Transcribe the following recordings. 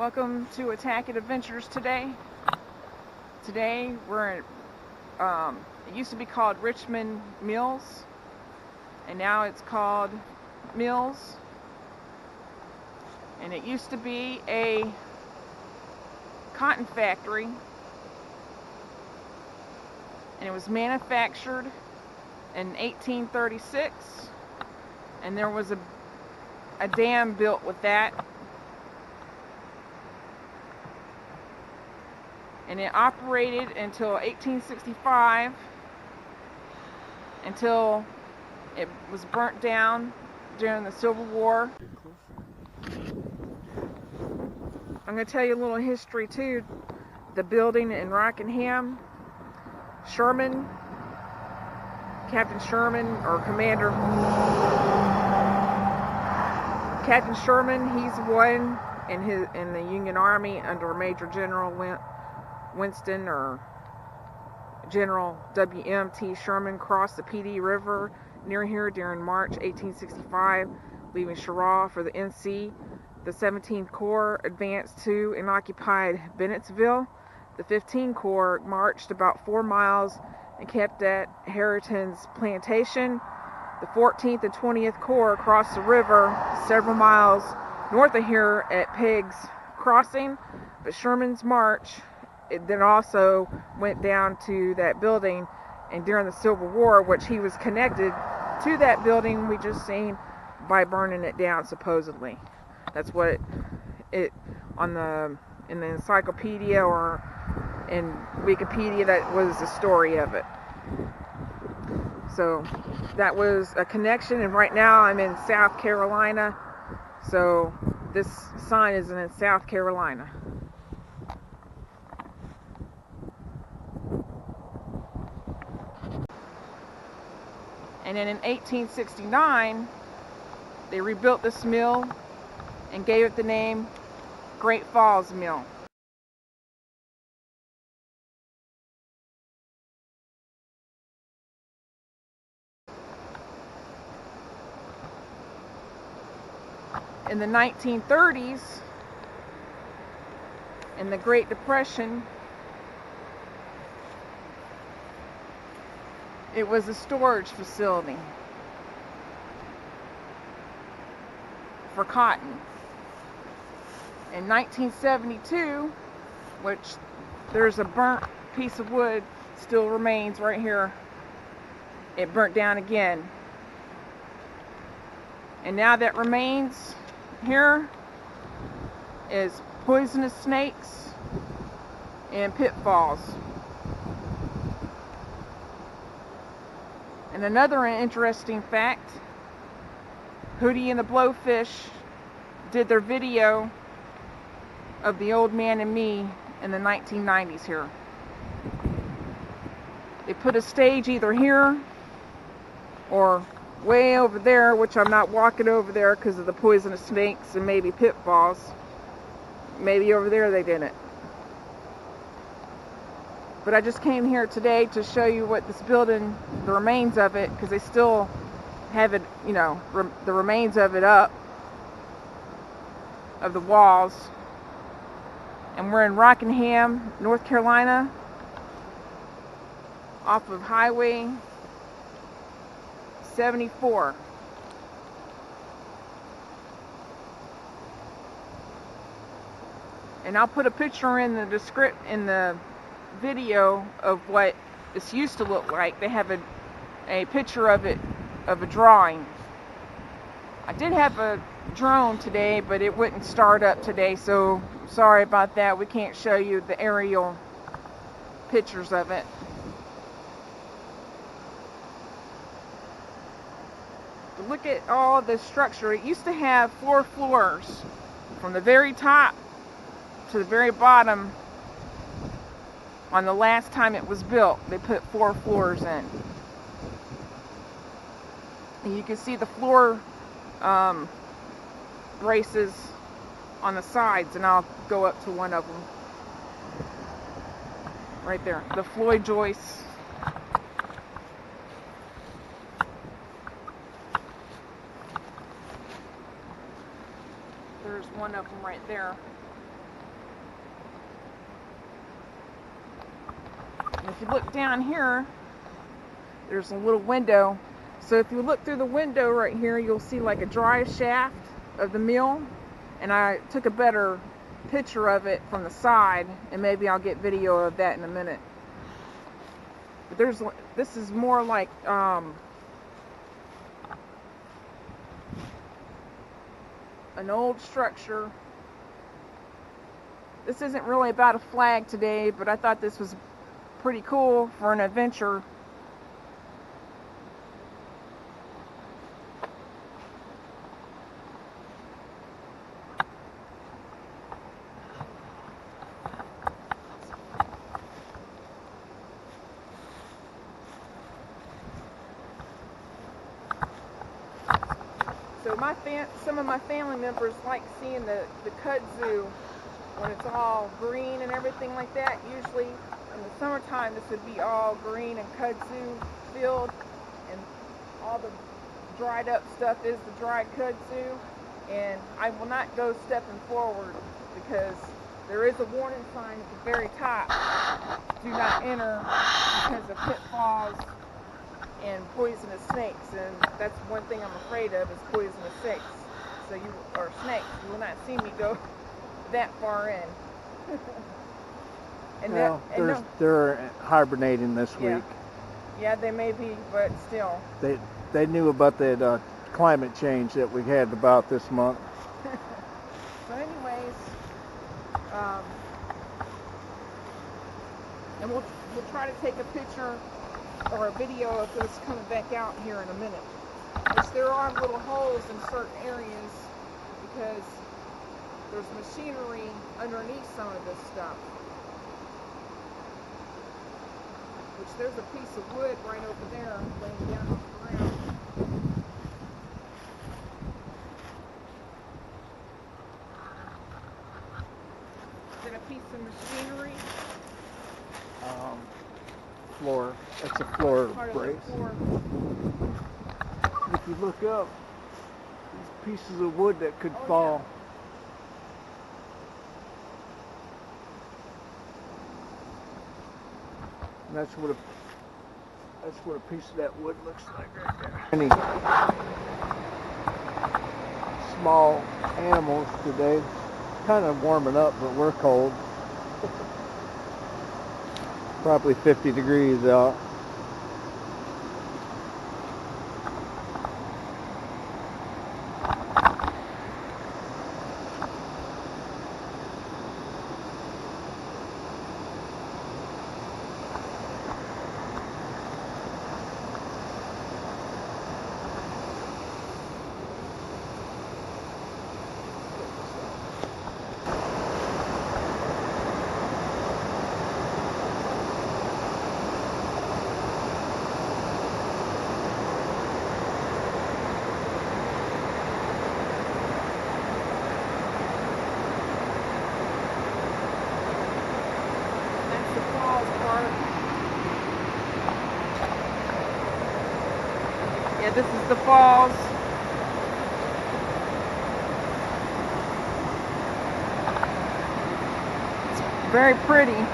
Welcome to Attack and Adventures today. Today we're at, it used to be called Richmond Mills, and now it's called Mills. And it used to be a cotton factory, and it was manufactured in 1836, and there was a dam built with that. And it operated until 1865, until it was burnt down during the Civil War. I'm going to tell you a little history too. The building in Rockingham, Sherman, Captain Sherman, or Commander Captain Sherman, he's one in the Union Army under Major General Winston or General W.M.T. Sherman crossed the Pee Dee River near here during March 1865, leaving Cheraw for the NC. The 17th Corps advanced to and occupied Bennettsville. The 15th Corps marched about 4 miles and kept at Harrington's Plantation. The 14th and 20th Corps crossed the river several miles north of here at Pegg's Crossing, but Sherman's march then also went down to that building, and during the Civil War, which he was connected to that building we just seen by burning it down supposedly. That's what it in the encyclopedia or in Wikipedia, that was the story of it. So that was a connection, and right now I'm in South Carolina, so this sign is in South Carolina. And then in 1869, they rebuilt this mill and gave it the name Great Falls Mill. In the 1930s, in the Great Depression, it was a storage facility for cotton. In 1972, which there's a burnt piece of wood still remains right here, it burnt down again. And now that remains here is poisonous snakes and pitfalls. And another interesting fact, Hootie and the Blowfish did their video of The Old Man and Me in the 1990s here. They put a stage either here or way over there, which I'm not walking over there because of the poisonous snakes and maybe pitfalls. Maybe over there they didn't. But I just came here today to show you what this building, the remains of it, because they still have it, you know, the remains of it up, of the walls. And we're in Rockingham, North Carolina, off of Highway 74. And I'll put a picture in the video of what this used to look like. They have a picture of it, of a drawing. I did have a drone today, but it wouldn't start up today, so sorry about that. We can't show you the aerial pictures of it. But look at all the structure. It used to have 4 floors, from the very top to the very bottom. On the last time it was built, they put 4 floors in. And you can see the floor braces on the sides, and I'll go up to one of them. Right there, the Floyd joists. There's one of them right there. And if you look down here, there's a little window. So if you look through the window right here, you'll see like a dry shaft of the mill. And I took a better picture of it from the side, and maybe I'll get video of that in a minute. But this is more like an old structure. This isn't really about a flag today, but I thought this was pretty cool for an adventure. So some of my family members like seeing the kudzu when it's all green and everything like that. Usually in the summertime this would be all green and kudzu filled, and all the dried up stuff is the dried kudzu. And I will not go stepping forward because there is a warning sign at the very top. Do not enter because of pitfalls and poisonous snakes, and that's one thing I'm afraid of, is poisonous snakes. So snakes. You will not see me go that far in. They're hibernating this week. Yeah, they may be, but still. They knew about that climate change that we had about this month. So anyways, and we'll try to take a picture or a video of this coming back out here in a minute. Which there are little holes in certain areas because there's machinery underneath some of this stuff. Which there's a piece of wood right over there laying down on the ground. Is it a piece of machinery? Floor. That's a floor brace. If you look up, these pieces of wood that could fall. And that's what a piece of that wood looks like right there. Any small animals today. Kind of warming up, but we're cold. Probably 50 degrees out. Yeah, this is the falls. It's very pretty.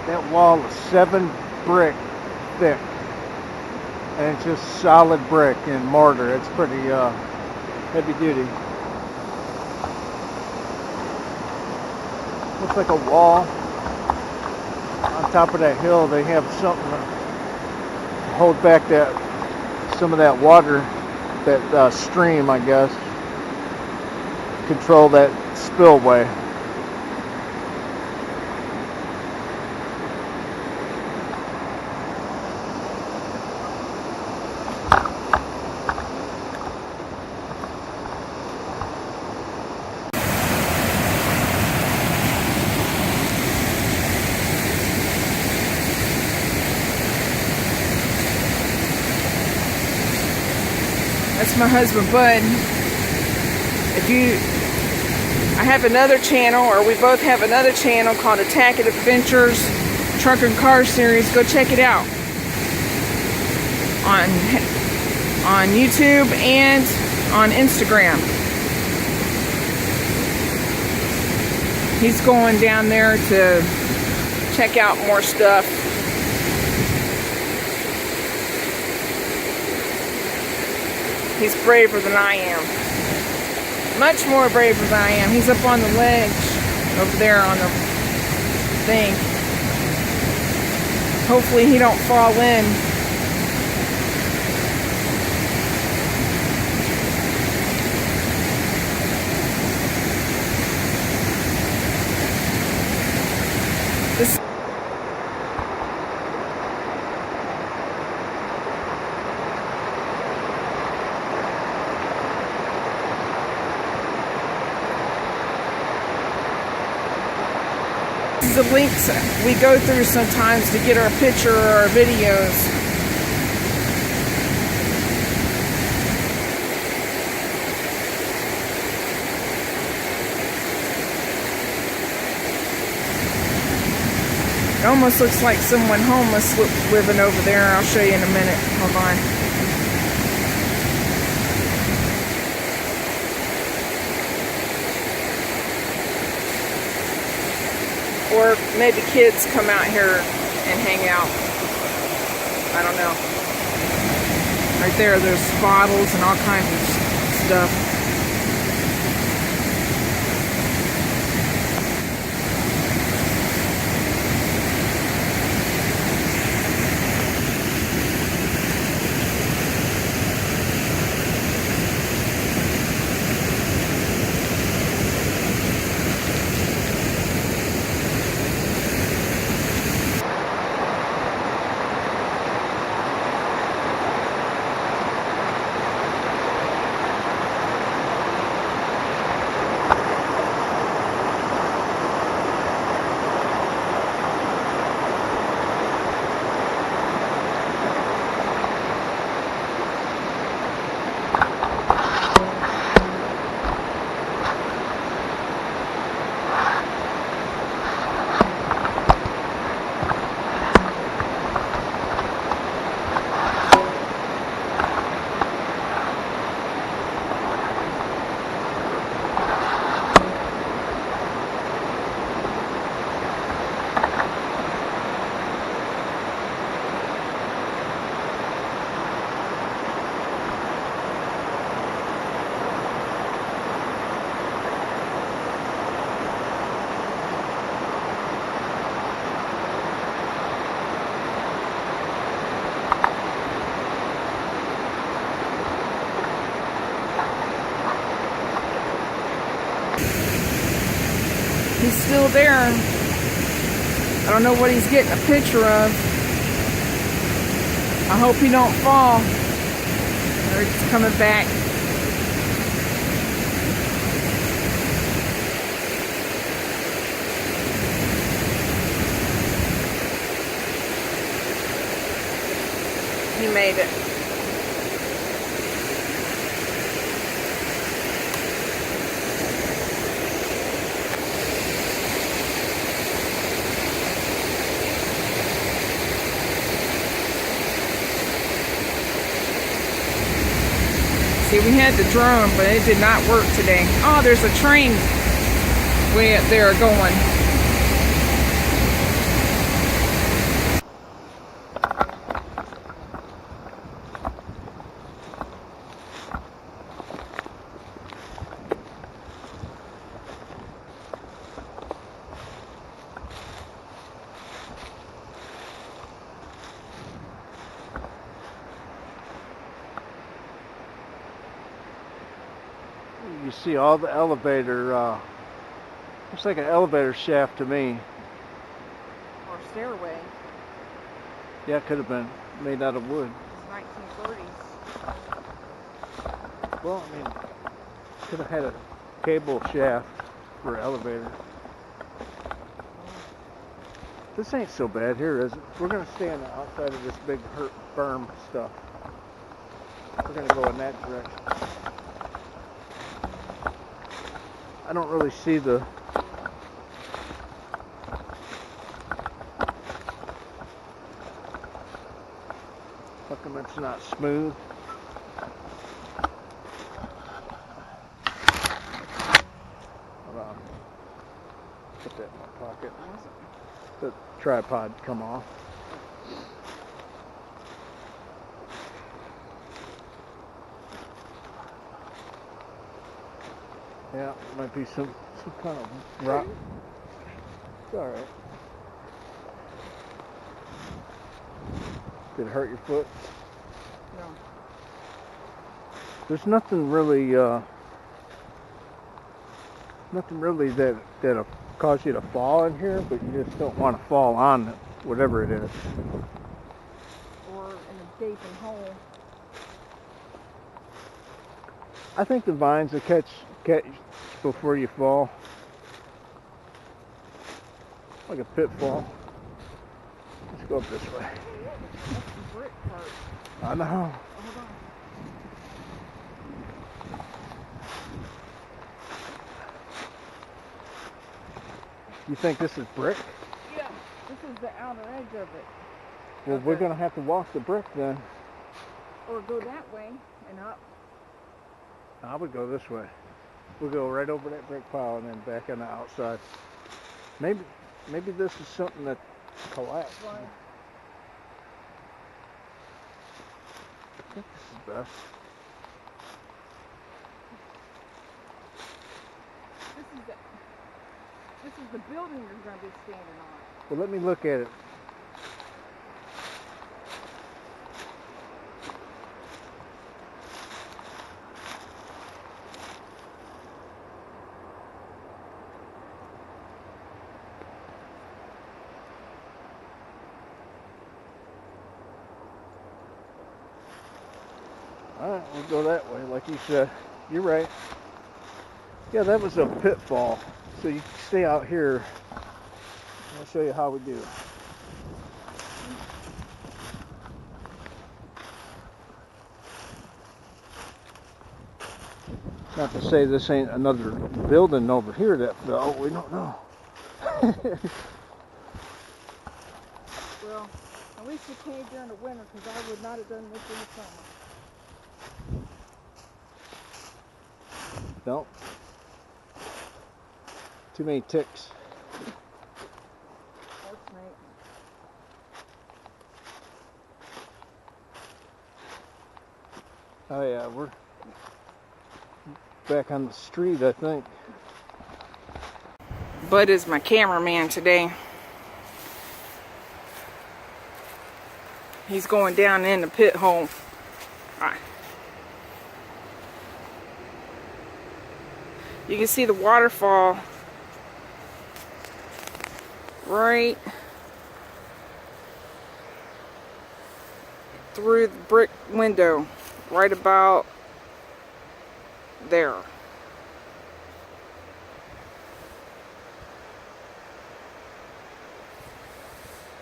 That wall is 7 brick thick, and it's just solid brick and mortar. It's pretty heavy duty. Looks like a wall. On top of that hill, they have something to hold back some of that water, that stream, I guess. Control that spillway. that's my husband Bud. I have another channel, or we both have another channel called Attack and Adventures Truck and Car Series. Go check it out on YouTube and on Instagram. He's going down there to check out more stuff. He's braver than I am. Much more braver than I am. He's up on the ledge over there on the thing. Hopefully he don't fall in. This is the links we go through sometimes to get our picture or our videos. It almost looks like someone homeless living over there. I'll show you in a minute. Hold on. Or maybe kids come out here and hang out. I don't know. Right there's bottles and all kinds of stuff. He's still there. I don't know what he's getting a picture of. I hope he don't fall. Or he's coming back. He made it. See, we had the drone, but it did not work today. Oh, there's a train way up there going. You see all the elevator, looks like an elevator shaft to me. Or stairway. Yeah, it could have been made out of wood. It's 1930s. Well, I mean, could have had a cable shaft for an elevator. This ain't so bad here, is it? We're going to stay on the outside of this big berm stuff. We're gonna go in that direction. I don't really see the how come it's not smooth? Hold on. Put that in my pocket. The tripod come off. Yeah, might be some kind of rock. It's alright. Did it hurt your foot? No. There's nothing really that'll cause you to fall in here, but you just don't want to fall on it, whatever it is. Or in a gaping hole. I think the vines will catch before you fall. Like a pitfall. Let's go up this way. That's the brick part. I know. Oh, hold on. You think this is brick? Yeah. This is the outer edge of it. Well, Okay. we're going to have to walk the brick then. Or go that way and up. I would go this way. We'll go right over that brick pile and then back on the outside. Maybe this is something that collapsed. Right. I think this is best. This is the building you're going to be standing on. Well, let me look at it. Alright, we'll go that way, like you said. You're right. Yeah, that was a pitfall. So you stay out here. I'll show you how we do it. Not to say this ain't another building over here that fell. We don't know. Well, at least you came during the winter, because I would not have done this in the summer. Nope. Too many ticks. That's neat. Oh yeah, we're back on the street, I think. Bud is my cameraman today. He's going down in the pit hole. Alright. You can see the waterfall right through the brick window, right about there.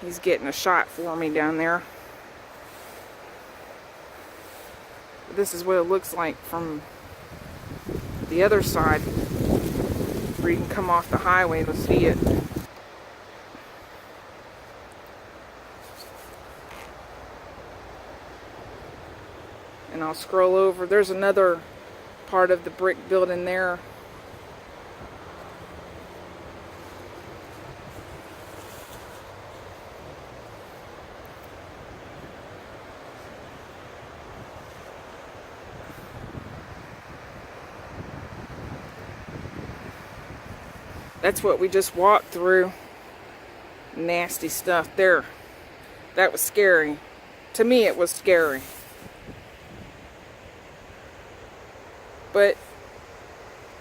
He's getting a shot for me down there. This is what it looks like from the other side, where you can come off the highway to see it. And I'll scroll over. There's another part of the brick building there. That's what we just walked through. Nasty stuff there. That was scary. To me, it was scary. But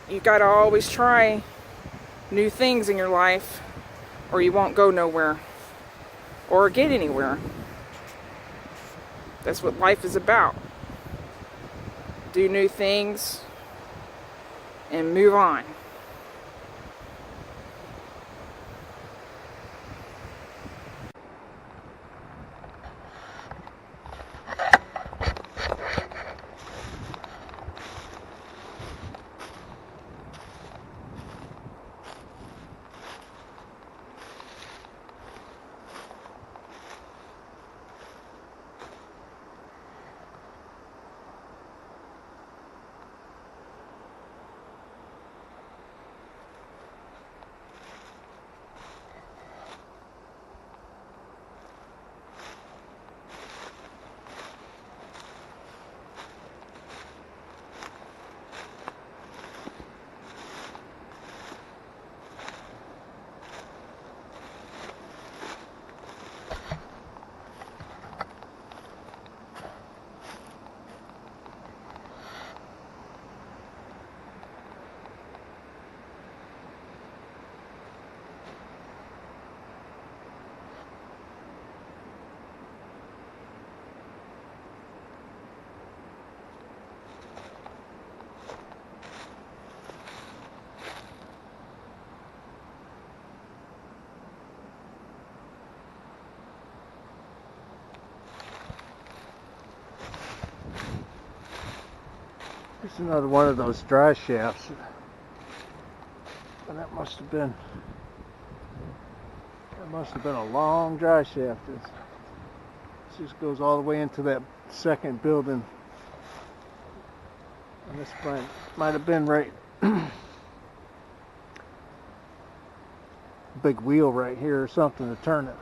you gotta always try new things in your life, or you won't go nowhere or get anywhere. That's what life is about. Do new things and move on. It's another one of those dry shafts. And that must have been a long dry shaft. It just goes all the way into that second building. And this might have been right. Big wheel right here or something to turn it.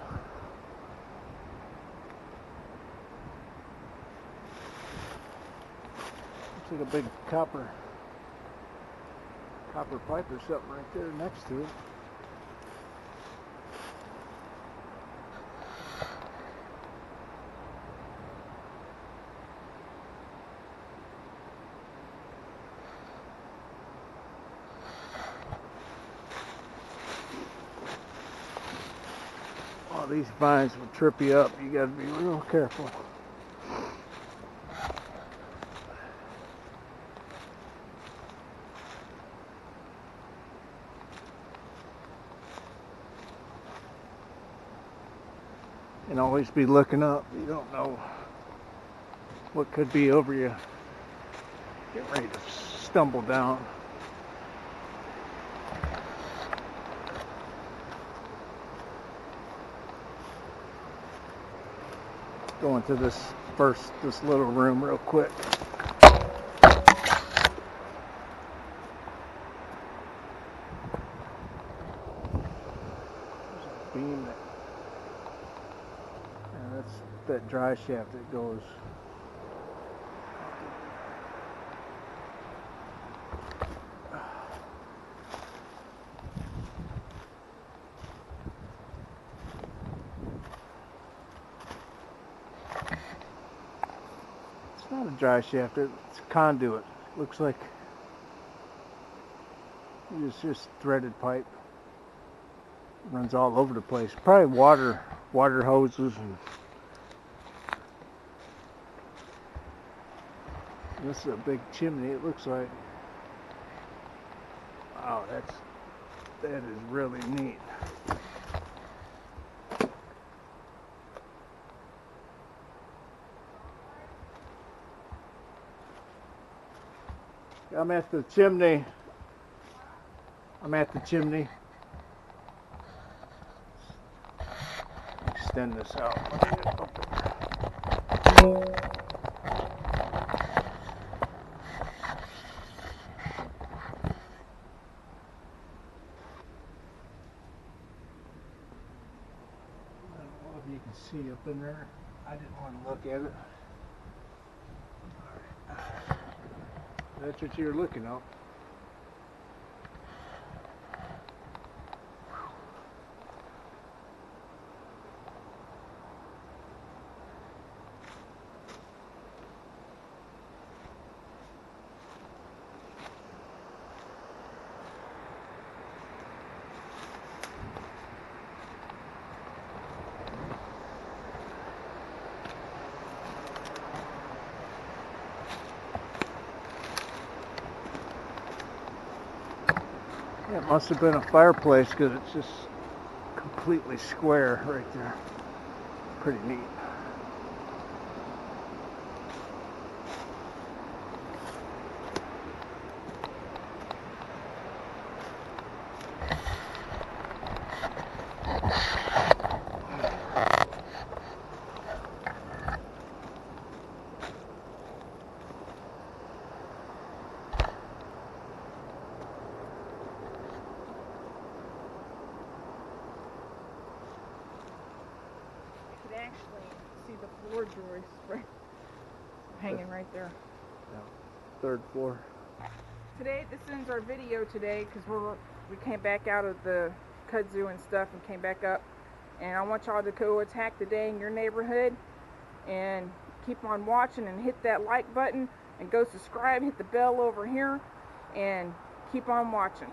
Looks like a big copper pipe or something right there next to it. Oh, these vines will trip you up. You gotta be real careful. And always be looking up. You don't know what could be over you. Get ready to stumble down. Go into this little room real quick. Beam that, and that's that dry shaft that goes. It's not a dry shaft, it's a conduit. Looks like it's just threaded pipe. Runs all over the place. Probably water hoses, and this is a big chimney. It looks like. Wow, that is really neat. I'm at the chimney. Extend this out. You can see up in there. I didn't want to look at it. All right. That's what you're looking at. It must have been a fireplace because it's just completely square right there. Pretty neat. Actually see the floor joists hanging right there. Yeah. Third floor. Today, this ends our video today because we came back out of the kudzu and stuff and came back up, and I want y'all to go attack the day in your neighborhood and keep on watching and hit that like button and go subscribe, hit the bell over here, and keep on watching.